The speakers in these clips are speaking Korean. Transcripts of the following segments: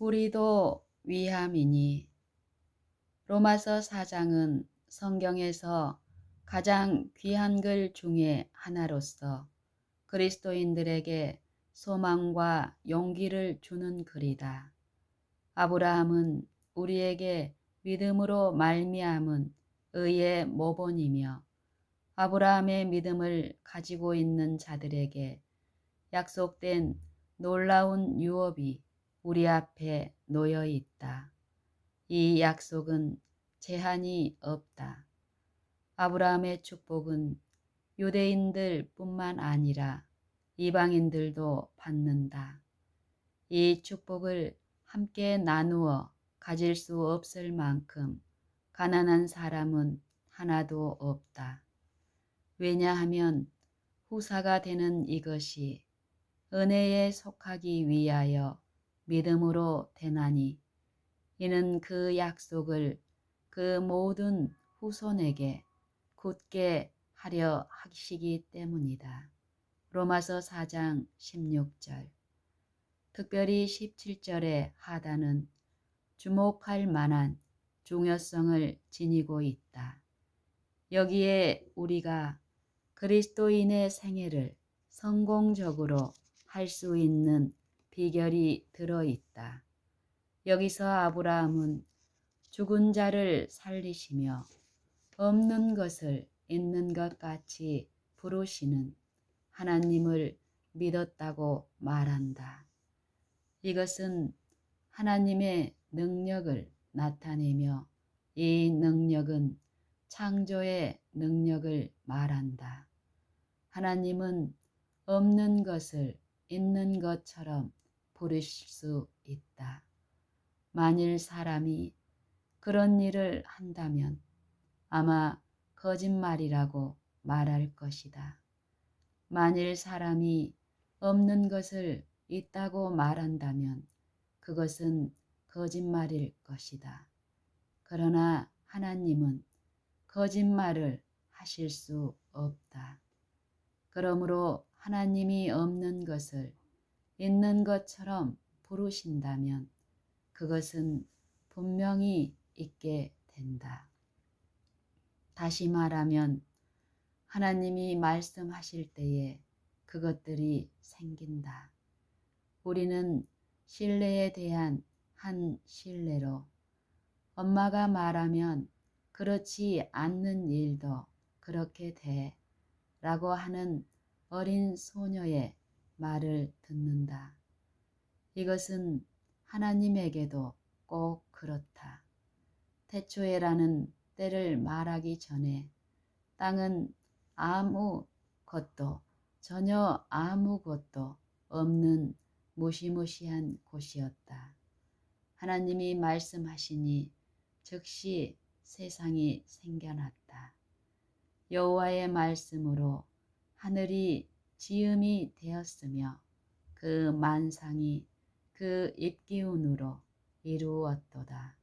우리도 위함이니. 로마서 4장은 성경에서 가장 귀한 글 중에 하나로서 그리스도인들에게 소망과 용기를 주는 글이다. 아브라함은 우리에게 믿음으로 말미암은 의의 모본이며 아브라함의 믿음을 가지고 있는 자들에게 약속된 놀라운 유업이 우리 앞에 놓여 있다. 이 약속은 제한이 없다. 아브라함의 축복은 유대인들 뿐만 아니라 이방인들도 받는다. 이 축복을 함께 나누어 가질 수 없을 만큼 가난한 사람은 하나도 없다. 왜냐하면 후사가 되는 이것이 은혜에 속하기 위하여 믿음으로 되나니 이는 그 약속을 그 모든 후손에게 굳게 하려 하시기 때문이다. 로마서 4장 16절. 특별히 17절의 하단은 주목할 만한 중요성을 지니고 있다. 여기에 우리가 그리스도인의 생애를 성공적으로 할 수 있는 비결이 들어있다. 여기서 아브라함은 죽은 자를 살리시며 없는 것을 있는 것 같이 부르시는 하나님을 믿었다고 말한다. 이것은 하나님의 능력을 나타내며 이 능력은 창조의 능력을 말한다. 하나님은 없는 것을 있는 것처럼 부르실 수 있다. 만일 사람이 그런 일을 한다면 아마 거짓말이라고 말할 것이다. 만일 사람이 없는 것을 있다고 말한다면 그것은 거짓말일 것이다. 그러나 하나님은 거짓말을 하실 수 없다. 그러므로 하나님이 없는 것을 있는 것처럼 부르신다면 그것은 분명히 있게 된다. 다시 말하면 하나님이 말씀하실 때에 그것들이 생긴다. 우리는 신뢰에 대한 한 신뢰로 엄마가 말하면 그렇지 않는 일도 그렇게 돼 라고 하는 어린 소녀의 말을 듣는다. 이것은 하나님에게도 꼭 그렇다. 태초에라는 때를 말하기 전에 땅은 전혀 아무것도 없는 무시무시한 곳이었다. 하나님이 말씀하시니 즉시 세상이 생겨났다. 여호와의 말씀으로 하늘이 지음이 되었으며 그 만상이 그 입기운으로 이루었도다.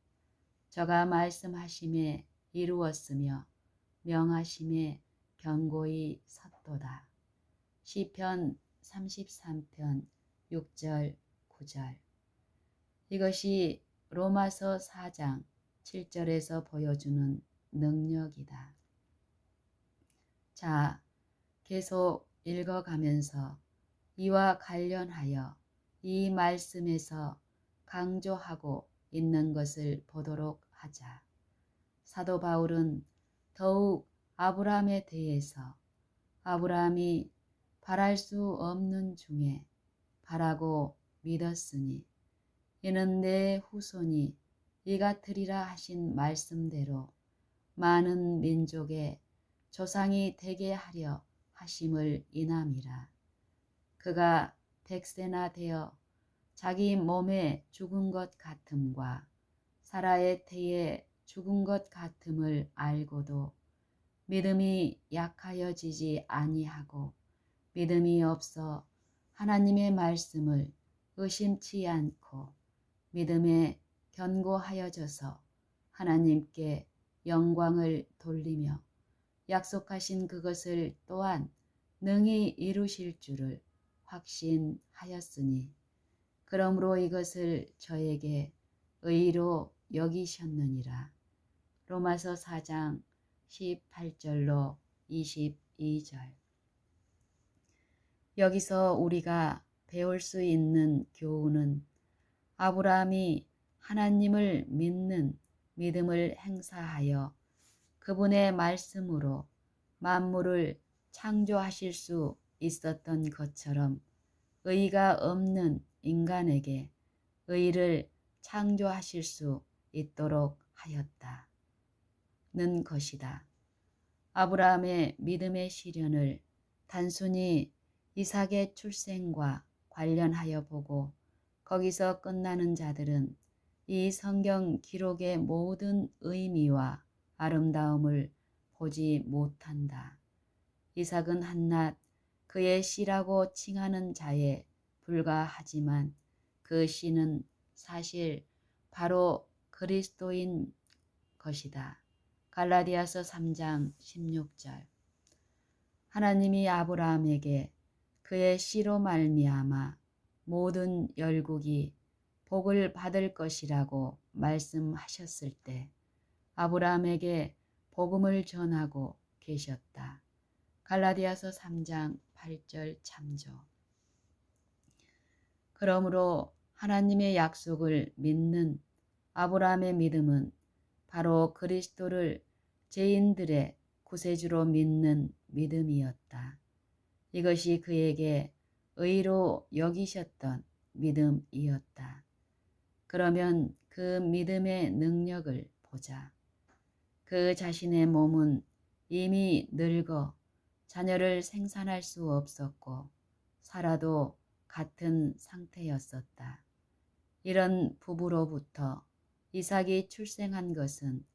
저가 말씀하심에 이루었으며 명하심에 견고히 섰도다. 시편 33편 6절 9절. 이것이 로마서 4장 7절에서 보여주는 능력이다. 자, 계속 읽어가면서 이와 관련하여 이 말씀에서 강조하고 있는 것을 보도록 하자. 사도 바울은 더욱 아브라함에 대해서 아브라함이 바랄 수 없는 중에 바라고 믿었으니 이는 내 후손이 이같으리라 하신 말씀대로 많은 민족의 조상이 되게 하려 하심을 인함이라. 그가 백세나 되어 자기 몸에 죽은 것 같음과 사라의 태에 죽은 것 같음을 알고도 믿음이 약하여지지 아니하고 믿음이 없어 하나님의 말씀을 의심치 않고 믿음에 견고하여져서 하나님께 영광을 돌리며 약속하신 그것을 또한 능히 이루실 줄을 확신하였으니 그러므로 이것을 저에게 의로 여기셨느니라. 로마서 4장 18절로 22절. 여기서 우리가 배울 수 있는 교훈은 아브라함이 하나님을 믿는 믿음을 행사하여 그분의 말씀으로 만물을 창조하실 수 있었던 것처럼 의가 없는 인간에게 의를 창조하실 수 있도록 하였다는 것이다. 아브라함의 믿음의 시련을 단순히 이삭의 출생과 관련하여 보고 거기서 끝나는 자들은 이 성경 기록의 모든 의미와 아름다움을 보지 못한다. 이삭은 한낱 그의 씨라고 칭하는 자에 불과하지만 그 씨는 사실 바로 그리스도인 것이다. 갈라디아서 3장 16절. 하나님이 아브라함에게 그의 씨로 말미암아 모든 열국이 복을 받을 것이라고 말씀하셨을 때 아브라함에게 복음을 전하고 계셨다. 갈라디아서 3장 8절 참조. 그러므로 하나님의 약속을 믿는 아브라함의 믿음은 바로 그리스도를 죄인들의 구세주로 믿는 믿음이었다. 이것이 그에게 의로 여기셨던 믿음이었다. 그러면 그 믿음의 능력을 보자. 그 자신의 몸은 이미 늙어 자녀를 생산할 수 없었고 살아도 같은 상태였었다. 이런 부부로부터 이삭이 출생한 것은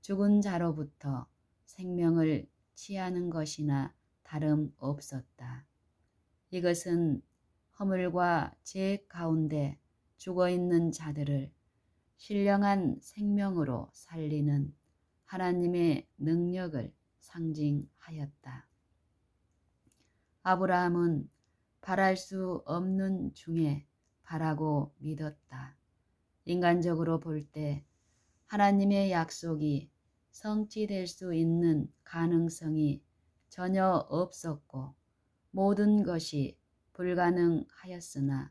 죽은 자로부터 생명을 취하는 것이나 다름없었다. 이것은 허물과 죄 가운데 죽어있는 자들을 신령한 생명으로 살리는 하나님의 능력을 상징하였다. 아브라함은 바랄 수 없는 중에 바라고 믿었다. 인간적으로 볼 때 하나님의 약속이 성취될 수 있는 가능성이 전혀 없었고 모든 것이 불가능하였으나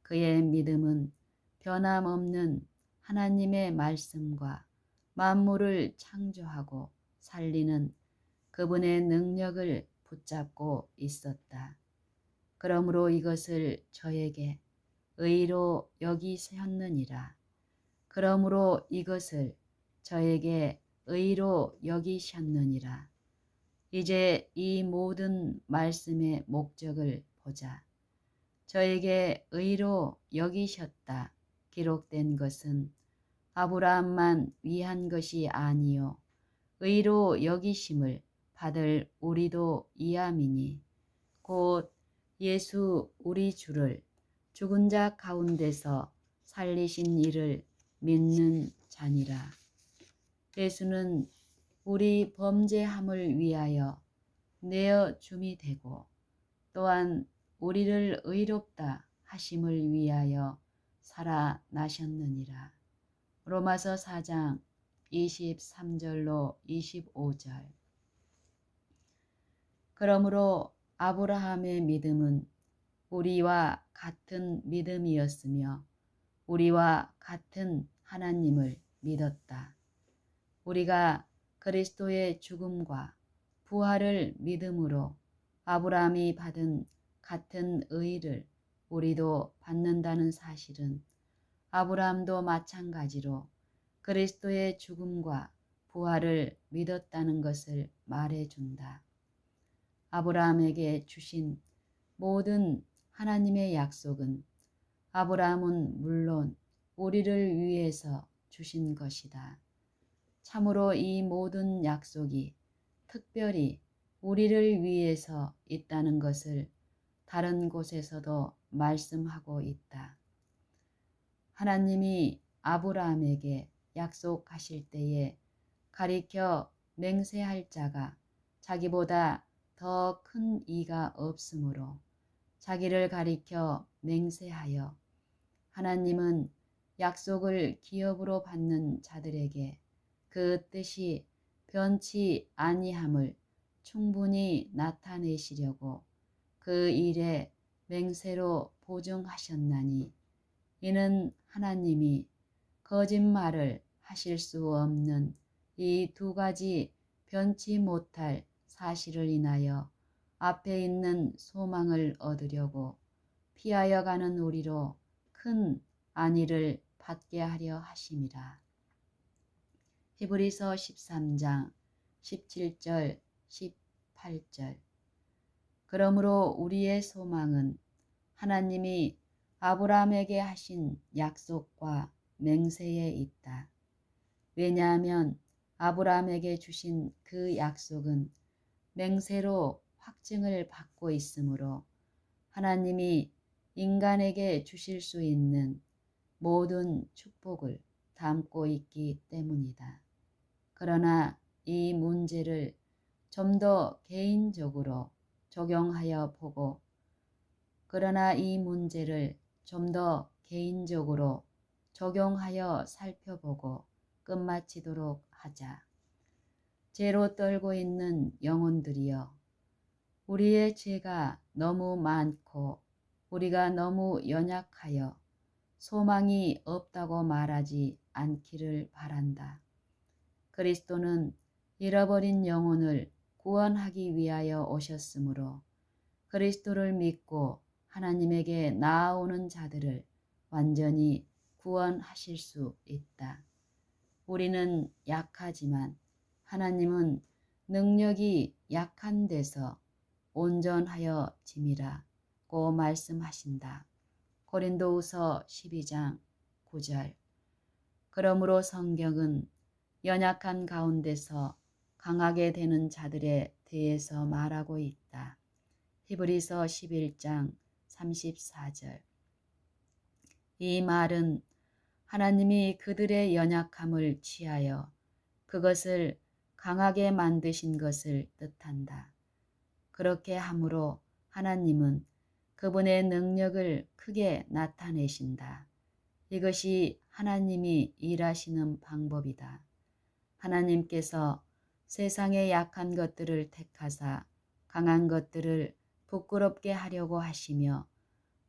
그의 믿음은 변함없는 하나님의 말씀과 만물을 창조하고 살리는 그분의 능력을 붙잡고 있었다. 그러므로 이것을 저에게 의로 여기셨느니라. 그러므로 이것을 저에게 의로 여기셨느니라. 이제 이 모든 말씀의 목적을 보자. 저에게 의로 여기셨다 기록된 것은 아브라함만 위한 것이 아니요 의로 여기심을 받을 우리도 이함이니 곧 예수 우리 주를 죽은 자 가운데서 살리신 이를 믿는 자니라. 예수는 우리 범죄함을 위하여 내어 줌이 되고 또한 우리를 의롭다 하심을 위하여 살아나셨느니라. 로마서 4장 23절로 25절. 그러므로 아브라함의 믿음은 우리와 같은 믿음이었으며 우리와 같은 하나님을 믿었다. 우리가 그리스도의 죽음과 부활을 믿음으로 아브라함이 받은 같은 의를 우리도 받는다는 사실은 아브라함도 마찬가지로 그리스도의 죽음과 부활을 믿었다는 것을 말해준다. 아브라함에게 주신 모든 하나님의 약속은 아브라함은 물론 우리를 위해서 주신 것이다. 참으로 이 모든 약속이 특별히 우리를 위해서 있다는 것을 다른 곳에서도 말씀하고 있다. 하나님이 아브라함에게 약속하실 때에 가리켜 맹세할 자가 자기보다 더 큰 이가 없으므로 자기를 가리켜 맹세하여 하나님은 약속을 기업으로 받는 자들에게 그 뜻이 변치 아니함을 충분히 나타내시려고 그 일에 맹세로 보증하셨나니 이는 하나님이 거짓말을 하실 수 없는 이 두 가지 변치 못할 사실을 인하여 앞에 있는 소망을 얻으려고 피하여 가는 우리로 큰 안위를 받게 하려 하심이라. 히브리서 13장 17절 18절. 그러므로 우리의 소망은 하나님이 아브라함에게 하신 약속과 맹세에 있다. 왜냐하면 아브라함에게 주신 그 약속은 맹세로 확증을 받고 있으므로 하나님이 인간에게 주실 수 있는 모든 축복을 담고 있기 때문이다. 그러나 이 문제를 좀 더 개인적으로 적용하여 보고 살펴보고 끝마치도록 하자. 죄로 떨고 있는 영혼들이여, 우리의 죄가 너무 많고 우리가 너무 연약하여 소망이 없다고 말하지 않기를 바란다. 그리스도는 잃어버린 영혼을 구원하기 위하여 오셨으므로 그리스도를 믿고 하나님에게 나아오는 자들을 완전히 구원하실 수 있다. 우리는 약하지만 하나님은 능력이 약한 데서 온전하여 짐이라고 말씀하신다. 고린도후서 12장 9절. 그러므로 성경은 연약한 가운데서 강하게 되는 자들에 대해서 말하고 있다. 히브리서 11장 34절. 이 말은 하나님이 그들의 연약함을 취하여 그것을 강하게 만드신 것을 뜻한다. 그렇게 함으로 하나님은 그분의 능력을 크게 나타내신다. 이것이 하나님이 일하시는 방법이다. 하나님께서 세상의 약한 것들을 택하사 강한 것들을 부끄럽게 하려고 하시며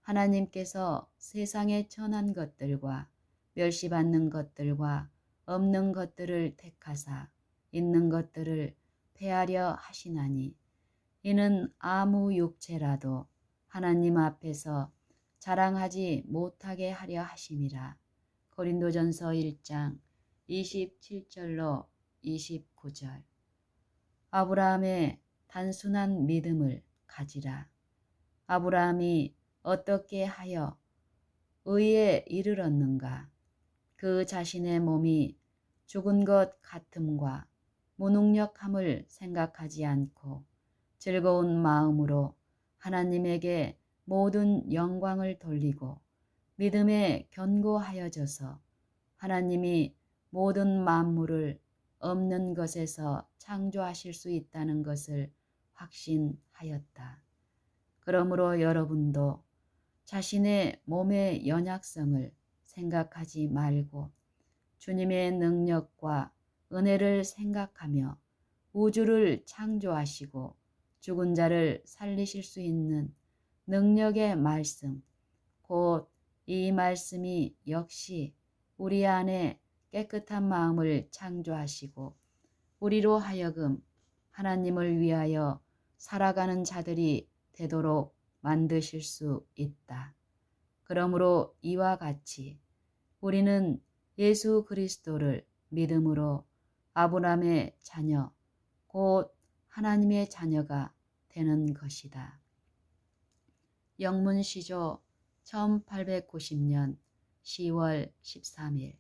하나님께서 세상의 천한 것들과 멸시받는 것들과 없는 것들을 택하사 있는 것들을 폐하려 하시나니 이는 아무 육체라도 하나님 앞에서 자랑하지 못하게 하려 하심이라. 고린도전서 1장 27절로 29절. 아브라함의 단순한 믿음을 가지라. 아브라함이 어떻게 하여 의에 이르렀는가? 그 자신의 몸이 죽은 것 같음과 무능력함을 생각하지 않고 즐거운 마음으로 하나님에게 모든 영광을 돌리고 믿음에 견고하여져서 하나님이 모든 만물을 없는 것에서 창조하실 수 있다는 것을 확신하였다. 그러므로 여러분도 자신의 몸의 연약성을 생각하지 말고 주님의 능력과 은혜를 생각하며 우주를 창조하시고 죽은 자를 살리실 수 있는 능력의 말씀, 곧 이 말씀이 역시 우리 안에 깨끗한 마음을 창조하시고 우리로 하여금 하나님을 위하여 살아가는 자들이 되도록 만드실 수 있다. 그러므로 이와 같이 우리는 예수 그리스도를 믿음으로 아브라함의 자녀, 곧 하나님의 자녀가 되는 것이다. 영문시조 1890년 10월 13일.